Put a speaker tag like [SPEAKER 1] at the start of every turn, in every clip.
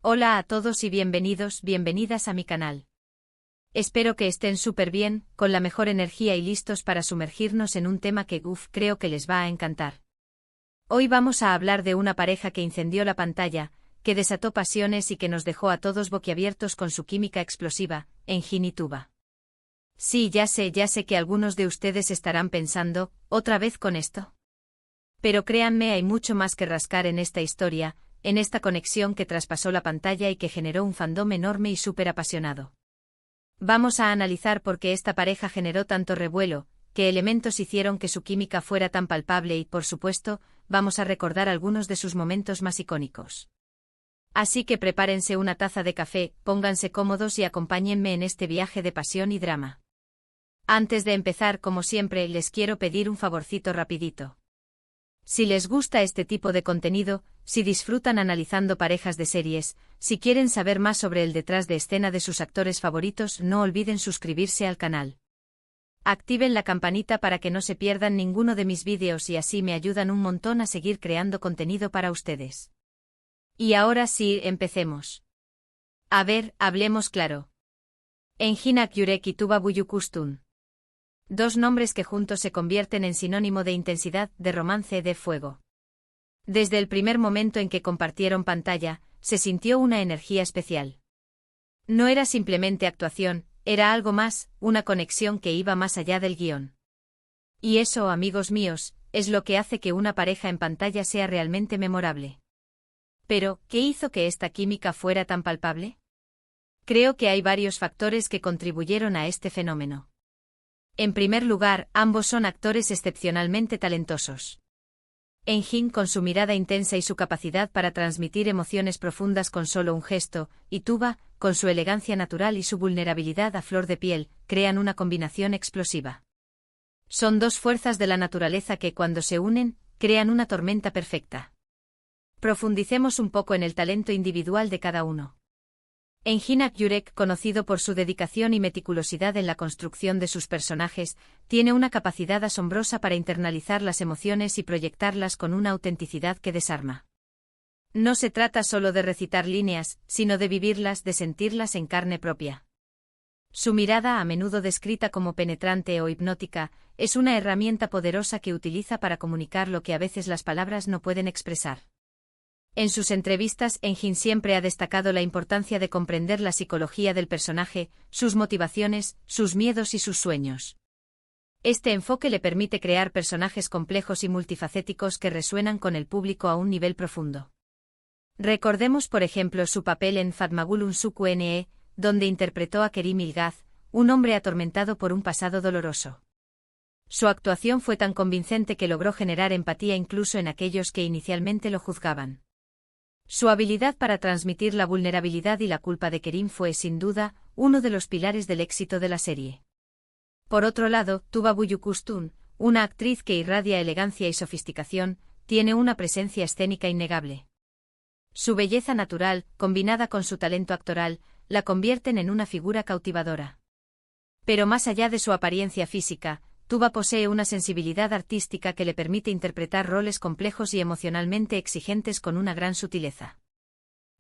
[SPEAKER 1] Hola a todos y bienvenidas a mi canal. Espero que estén súper bien, con la mejor energía y listos para sumergirnos en un tema que, creo que les va a encantar. Hoy vamos a hablar de una pareja que incendió la pantalla, que desató pasiones y que nos dejó a todos boquiabiertos con su química explosiva, Enjin y Tuba. Sí, ya sé que algunos de ustedes estarán pensando, ¿otra vez con esto? Pero créanme, hay mucho más que rascar en esta historia, en esta conexión que traspasó la pantalla y que generó un fandom enorme y súper apasionado. Vamos a analizar por qué esta pareja generó tanto revuelo, qué elementos hicieron que su química fuera tan palpable y, por supuesto, vamos a recordar algunos de sus momentos más icónicos. Así que prepárense una taza de café, pónganse cómodos y acompáñenme en este viaje de pasión y drama. Antes de empezar, como siempre, les quiero pedir un favorcito rapidito. Si les gusta este tipo de contenido, si disfrutan analizando parejas de series, si quieren saber más sobre el detrás de escena de sus actores favoritos, no olviden suscribirse al canal. Activen la campanita para que no se pierdan ninguno de mis vídeos y así me ayudan un montón a seguir creando contenido para ustedes. Y ahora sí, empecemos. A ver, hablemos claro. Enjin Akyurek y Tuba Büyüküstün. Dos nombres que juntos se convierten en sinónimo de intensidad, de romance, de fuego. Desde el primer momento en que compartieron pantalla, se sintió una energía especial. No era simplemente actuación, era algo más, una conexión que iba más allá del guión. Y eso, amigos míos, es lo que hace que una pareja en pantalla sea realmente memorable. Pero, ¿qué hizo que esta química fuera tan palpable? Creo que hay varios factores que contribuyeron a este fenómeno. En primer lugar, ambos son actores excepcionalmente talentosos. Enjin con su mirada intensa y su capacidad para transmitir emociones profundas con solo un gesto, y Tuba, con su elegancia natural y su vulnerabilidad a flor de piel, crean una combinación explosiva. Son dos fuerzas de la naturaleza que cuando se unen, crean una tormenta perfecta. Profundicemos un poco en el talento individual de cada uno. Enjin Akyurek, conocido por su dedicación y meticulosidad en la construcción de sus personajes, tiene una capacidad asombrosa para internalizar las emociones y proyectarlas con una autenticidad que desarma. No se trata solo de recitar líneas, sino de vivirlas, de sentirlas en carne propia. Su mirada, a menudo descrita como penetrante o hipnótica, es una herramienta poderosa que utiliza para comunicar lo que a veces las palabras no pueden expresar. En sus entrevistas, Enjin siempre ha destacado la importancia de comprender la psicología del personaje, sus motivaciones, sus miedos y sus sueños. Este enfoque le permite crear personajes complejos y multifacéticos que resuenan con el público a un nivel profundo. Recordemos por ejemplo su papel en Fatmagul Unsuku Ne, donde interpretó a Kerim Ilgaz, un hombre atormentado por un pasado doloroso. Su actuación fue tan convincente que logró generar empatía incluso en aquellos que inicialmente lo juzgaban. Su habilidad para transmitir la vulnerabilidad y la culpa de Kerim fue, sin duda, uno de los pilares del éxito de la serie. Por otro lado, Tuba Büyüküstün, una actriz que irradia elegancia y sofisticación, tiene una presencia escénica innegable. Su belleza natural, combinada con su talento actoral, la convierten en una figura cautivadora. Pero más allá de su apariencia física, Tuba posee una sensibilidad artística que le permite interpretar roles complejos y emocionalmente exigentes con una gran sutileza.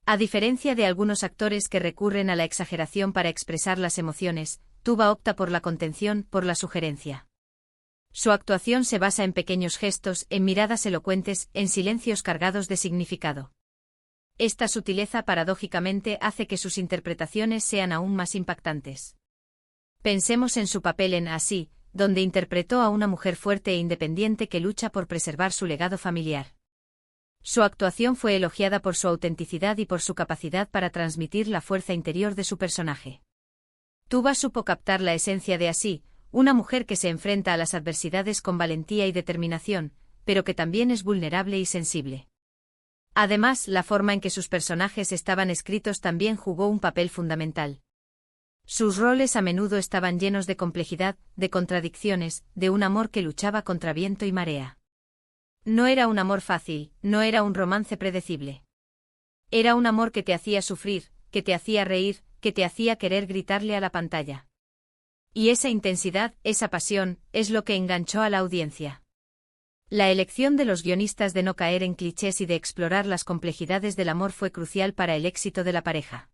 [SPEAKER 1] A diferencia de algunos actores que recurren a la exageración para expresar las emociones, Tuba opta por la contención, por la sugerencia. Su actuación se basa en pequeños gestos, en miradas elocuentes, en silencios cargados de significado. Esta sutileza paradójicamente hace que sus interpretaciones sean aún más impactantes. Pensemos en su papel en Así, donde interpretó a una mujer fuerte e independiente que lucha por preservar su legado familiar. Su actuación fue elogiada por su autenticidad y por su capacidad para transmitir la fuerza interior de su personaje. Tuba supo captar la esencia de Así, una mujer que se enfrenta a las adversidades con valentía y determinación, pero que también es vulnerable y sensible. Además, la forma en que sus personajes estaban escritos también jugó un papel fundamental. Sus roles a menudo estaban llenos de complejidad, de contradicciones, de un amor que luchaba contra viento y marea. No era un amor fácil, no era un romance predecible. Era un amor que te hacía sufrir, que te hacía reír, que te hacía querer gritarle a la pantalla. Y esa intensidad, esa pasión, es lo que enganchó a la audiencia. La elección de los guionistas de no caer en clichés y de explorar las complejidades del amor fue crucial para el éxito de la pareja.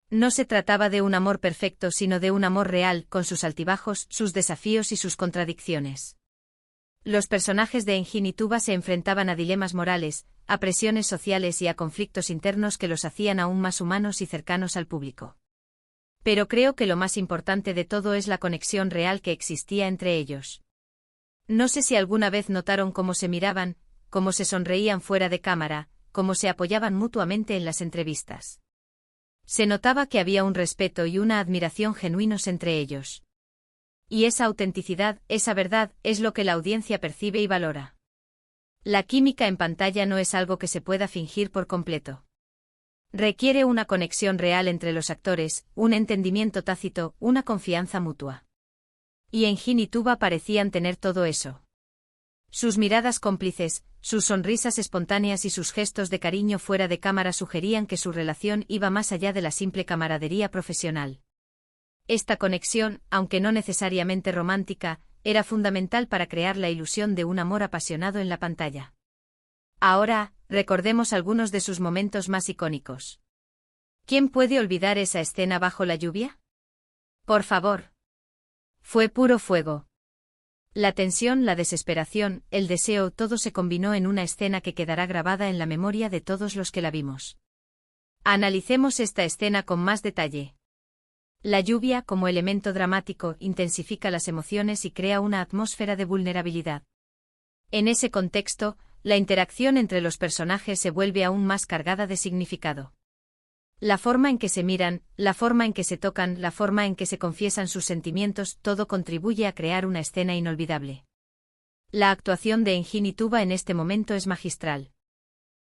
[SPEAKER 1] No se trataba de un amor perfecto, sino de un amor real, con sus altibajos, sus desafíos y sus contradicciones. Los personajes de Engin y Tuba se enfrentaban a dilemas morales, a presiones sociales y a conflictos internos que los hacían aún más humanos y cercanos al público. Pero creo que lo más importante de todo es la conexión real que existía entre ellos. No sé si alguna vez notaron cómo se miraban, cómo se sonreían fuera de cámara, cómo se apoyaban mutuamente en las entrevistas. Se notaba que había un respeto y una admiración genuinos entre ellos. Y esa autenticidad, esa verdad, es lo que la audiencia percibe y valora. La química en pantalla no es algo que se pueda fingir por completo. Requiere una conexión real entre los actores, un entendimiento tácito, una confianza mutua. Y Engin y Tuba parecían tener todo eso. Sus miradas cómplices, sus sonrisas espontáneas y sus gestos de cariño fuera de cámara sugerían que su relación iba más allá de la simple camaradería profesional. Esta conexión, aunque no necesariamente romántica, era fundamental para crear la ilusión de un amor apasionado en la pantalla. Ahora, recordemos algunos de sus momentos más icónicos. ¿Quién puede olvidar esa escena bajo la lluvia? Por favor. Fue puro fuego. La tensión, la desesperación, el deseo, todo se combinó en una escena que quedará grabada en la memoria de todos los que la vimos. Analicemos esta escena con más detalle. La lluvia, como elemento dramático, intensifica las emociones y crea una atmósfera de vulnerabilidad. En ese contexto, la interacción entre los personajes se vuelve aún más cargada de significado. La forma en que se miran, la forma en que se tocan, la forma en que se confiesan sus sentimientos, todo contribuye a crear una escena inolvidable. La actuación de Engin y Tuba en este momento es magistral.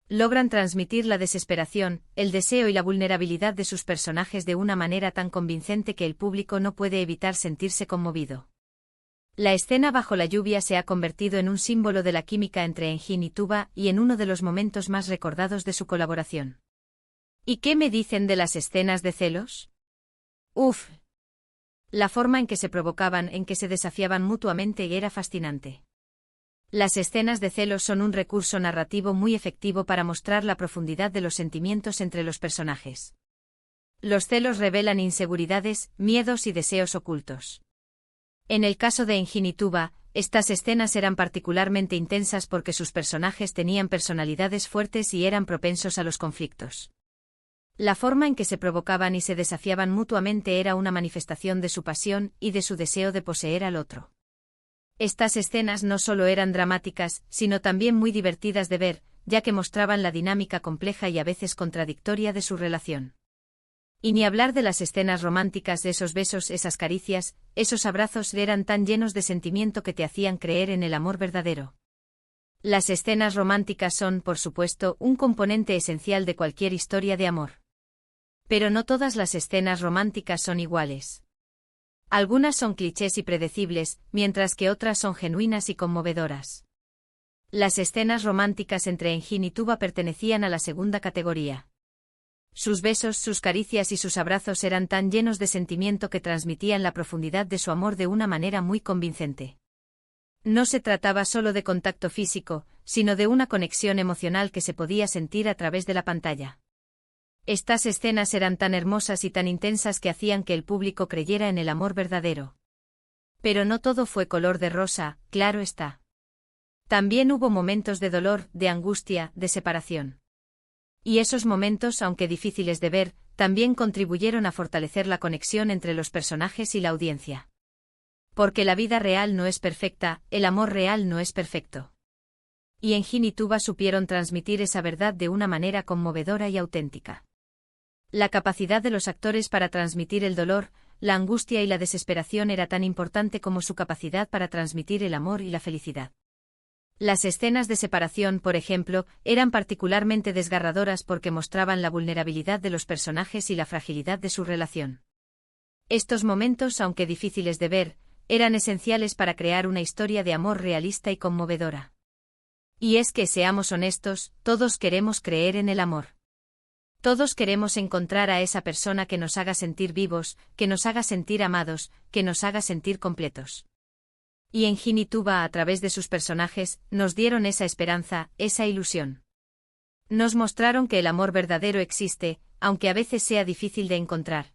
[SPEAKER 1] Logran transmitir la desesperación, el deseo y la vulnerabilidad de sus personajes de una manera tan convincente que el público no puede evitar sentirse conmovido. La escena bajo la lluvia se ha convertido en un símbolo de la química entre Engin y Tuba y en uno de los momentos más recordados de su colaboración. ¿Y qué me dicen de las escenas de celos? Uf. La forma en que se provocaban, en que se desafiaban mutuamente era fascinante. Las escenas de celos son un recurso narrativo muy efectivo para mostrar la profundidad de los sentimientos entre los personajes. Los celos revelan inseguridades, miedos y deseos ocultos. En el caso de Engin y Tuba, estas escenas eran particularmente intensas porque sus personajes tenían personalidades fuertes y eran propensos a los conflictos. La forma en que se provocaban y se desafiaban mutuamente era una manifestación de su pasión y de su deseo de poseer al otro. Estas escenas no solo eran dramáticas, sino también muy divertidas de ver, ya que mostraban la dinámica compleja y a veces contradictoria de su relación. Y ni hablar de las escenas románticas, de esos besos, esas caricias, esos abrazos eran tan llenos de sentimiento que te hacían creer en el amor verdadero. Las escenas románticas son, por supuesto, un componente esencial de cualquier historia de amor. Pero no todas las escenas románticas son iguales. Algunas son clichés y predecibles, mientras que otras son genuinas y conmovedoras. Las escenas románticas entre Engin y Tuba pertenecían a la segunda categoría. Sus besos, sus caricias y sus abrazos eran tan llenos de sentimiento que transmitían la profundidad de su amor de una manera muy convincente. No se trataba solo de contacto físico, sino de una conexión emocional que se podía sentir a través de la pantalla. Estas escenas eran tan hermosas y tan intensas que hacían que el público creyera en el amor verdadero. Pero no todo fue color de rosa, claro está. También hubo momentos de dolor, de angustia, de separación. Y esos momentos, aunque difíciles de ver, también contribuyeron a fortalecer la conexión entre los personajes y la audiencia. Porque la vida real no es perfecta, el amor real no es perfecto. Y Engin y Tuba supieron transmitir esa verdad de una manera conmovedora y auténtica. La capacidad de los actores para transmitir el dolor, la angustia y la desesperación era tan importante como su capacidad para transmitir el amor y la felicidad. Las escenas de separación, por ejemplo, eran particularmente desgarradoras porque mostraban la vulnerabilidad de los personajes y la fragilidad de su relación. Estos momentos, aunque difíciles de ver, eran esenciales para crear una historia de amor realista y conmovedora. Y es que, seamos honestos, todos queremos creer en el amor. Todos queremos encontrar a esa persona que nos haga sentir vivos, que nos haga sentir amados, que nos haga sentir completos. Y en Jin y Tuba, a través de sus personajes, nos dieron esa esperanza, esa ilusión. Nos mostraron que el amor verdadero existe, aunque a veces sea difícil de encontrar.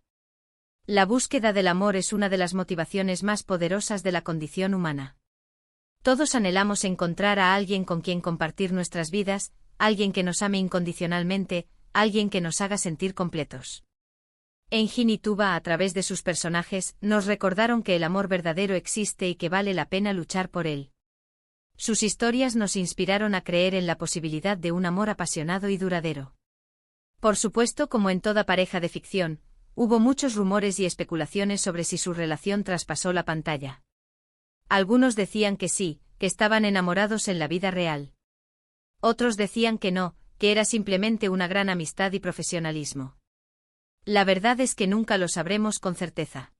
[SPEAKER 1] La búsqueda del amor es una de las motivaciones más poderosas de la condición humana. Todos anhelamos encontrar a alguien con quien compartir nuestras vidas, alguien que nos ame incondicionalmente, alguien que nos haga sentir completos. En Jin y Tuba, a través de sus personajes, nos recordaron que el amor verdadero existe y que vale la pena luchar por él. Sus historias nos inspiraron a creer en la posibilidad de un amor apasionado y duradero. Por supuesto, como en toda pareja de ficción, hubo muchos rumores y especulaciones sobre si su relación traspasó la pantalla. Algunos decían que sí, que estaban enamorados en la vida real. Otros decían que no, que era simplemente una gran amistad y profesionalismo. La verdad es que nunca lo sabremos con certeza.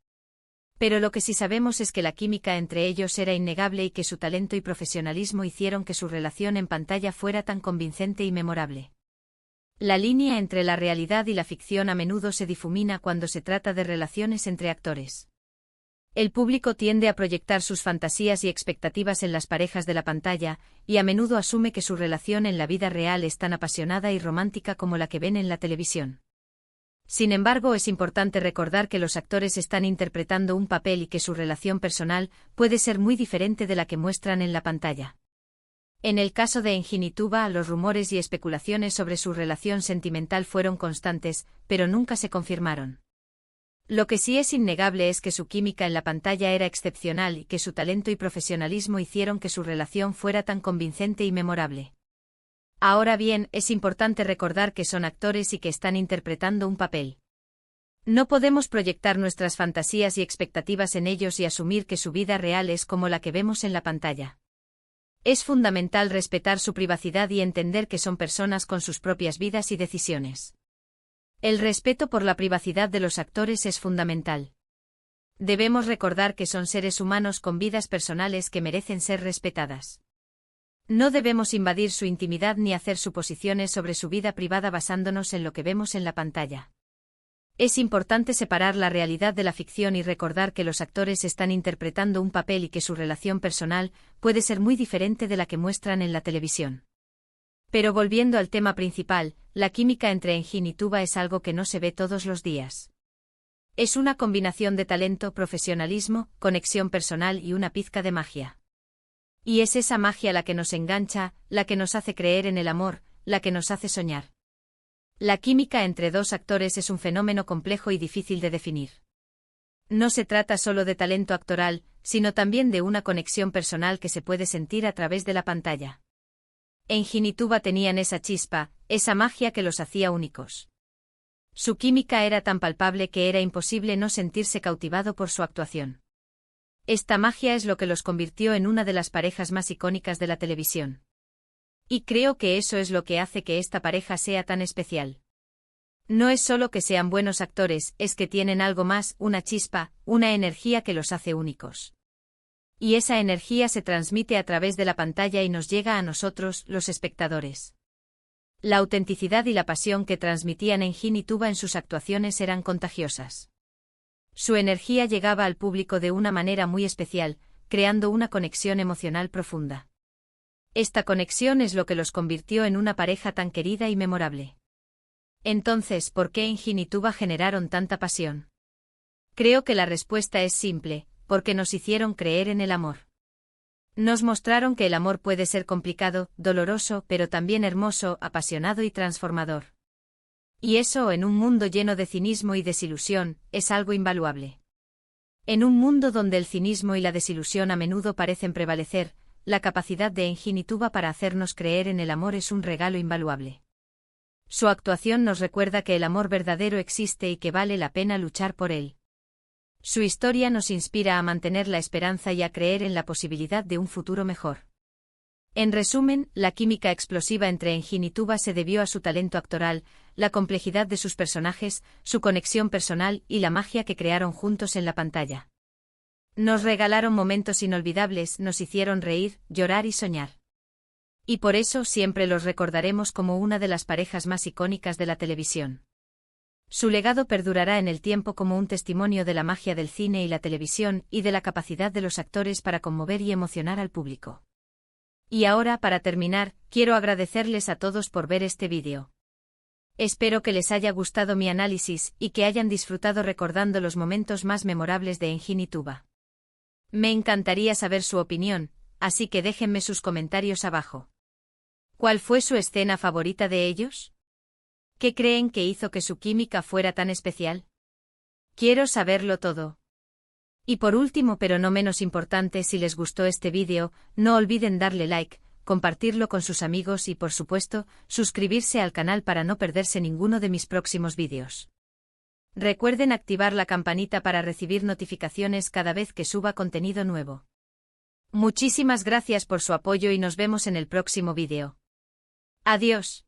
[SPEAKER 1] Pero lo que sí sabemos es que la química entre ellos era innegable y que su talento y profesionalismo hicieron que su relación en pantalla fuera tan convincente y memorable. La línea entre la realidad y la ficción a menudo se difumina cuando se trata de relaciones entre actores. El público tiende a proyectar sus fantasías y expectativas en las parejas de la pantalla, y a menudo asume que su relación en la vida real es tan apasionada y romántica como la que ven en la televisión. Sin embargo, es importante recordar que los actores están interpretando un papel y que su relación personal puede ser muy diferente de la que muestran en la pantalla. En el caso de En Jin y Tuba, los rumores y especulaciones sobre su relación sentimental fueron constantes, pero nunca se confirmaron. Lo que sí es innegable es que su química en la pantalla era excepcional y que su talento y profesionalismo hicieron que su relación fuera tan convincente y memorable. Ahora bien, es importante recordar que son actores y que están interpretando un papel. No podemos proyectar nuestras fantasías y expectativas en ellos y asumir que su vida real es como la que vemos en la pantalla. Es fundamental respetar su privacidad y entender que son personas con sus propias vidas y decisiones. El respeto por la privacidad de los actores es fundamental. Debemos recordar que son seres humanos con vidas personales que merecen ser respetadas. No debemos invadir su intimidad ni hacer suposiciones sobre su vida privada basándonos en lo que vemos en la pantalla. Es importante separar la realidad de la ficción y recordar que los actores están interpretando un papel y que su relación personal puede ser muy diferente de la que muestran en la televisión. Pero volviendo al tema principal, la química entre En Jin y Tuba es algo que no se ve todos los días. Es una combinación de talento, profesionalismo, conexión personal y una pizca de magia. Y es esa magia la que nos engancha, la que nos hace creer en el amor, la que nos hace soñar. La química entre dos actores es un fenómeno complejo y difícil de definir. No se trata solo de talento actoral, sino también de una conexión personal que se puede sentir a través de la pantalla. En Jin y Tuba tenían esa chispa, esa magia que los hacía únicos. Su química era tan palpable que era imposible no sentirse cautivado por su actuación. Esta magia es lo que los convirtió en una de las parejas más icónicas de la televisión. Y creo que eso es lo que hace que esta pareja sea tan especial. No es solo que sean buenos actores, es que tienen algo más, una chispa, una energía que los hace únicos. Y esa energía se transmite a través de la pantalla y nos llega a nosotros, los espectadores. La autenticidad y la pasión que transmitían En Jin y Tuba en sus actuaciones eran contagiosas. Su energía llegaba al público de una manera muy especial, creando una conexión emocional profunda. Esta conexión es lo que los convirtió en una pareja tan querida y memorable. Entonces, ¿por qué En Jin y Tuba generaron tanta pasión? Creo que la respuesta es simple, porque nos hicieron creer en el amor. Nos mostraron que el amor puede ser complicado, doloroso, pero también hermoso, apasionado y transformador. Y eso, en un mundo lleno de cinismo y desilusión, es algo invaluable. En un mundo donde el cinismo y la desilusión a menudo parecen prevalecer, la capacidad de En Jin y Tuba para hacernos creer en el amor es un regalo invaluable. Su actuación nos recuerda que el amor verdadero existe y que vale la pena luchar por él. Su historia nos inspira a mantener la esperanza y a creer en la posibilidad de un futuro mejor. En resumen, la química explosiva entre En Jin y Tuba se debió a su talento actoral, la complejidad de sus personajes, su conexión personal y la magia que crearon juntos en la pantalla. Nos regalaron momentos inolvidables, nos hicieron reír, llorar y soñar. Y por eso siempre los recordaremos como una de las parejas más icónicas de la televisión. Su legado perdurará en el tiempo como un testimonio de la magia del cine y la televisión y de la capacidad de los actores para conmover y emocionar al público. Y ahora, para terminar, quiero agradecerles a todos por ver este vídeo. Espero que les haya gustado mi análisis y que hayan disfrutado recordando los momentos más memorables de Engin y Tuba. Me encantaría saber su opinión, así que déjenme sus comentarios abajo. ¿Cuál fue su escena favorita de ellos? ¿Qué creen que hizo que su química fuera tan especial? Quiero saberlo todo. Y por último, pero no menos importante, si les gustó este vídeo, no olviden darle like, compartirlo con sus amigos y, por supuesto, suscribirse al canal para no perderse ninguno de mis próximos vídeos. Recuerden activar la campanita para recibir notificaciones cada vez que suba contenido nuevo. Muchísimas gracias por su apoyo y nos vemos en el próximo vídeo. Adiós.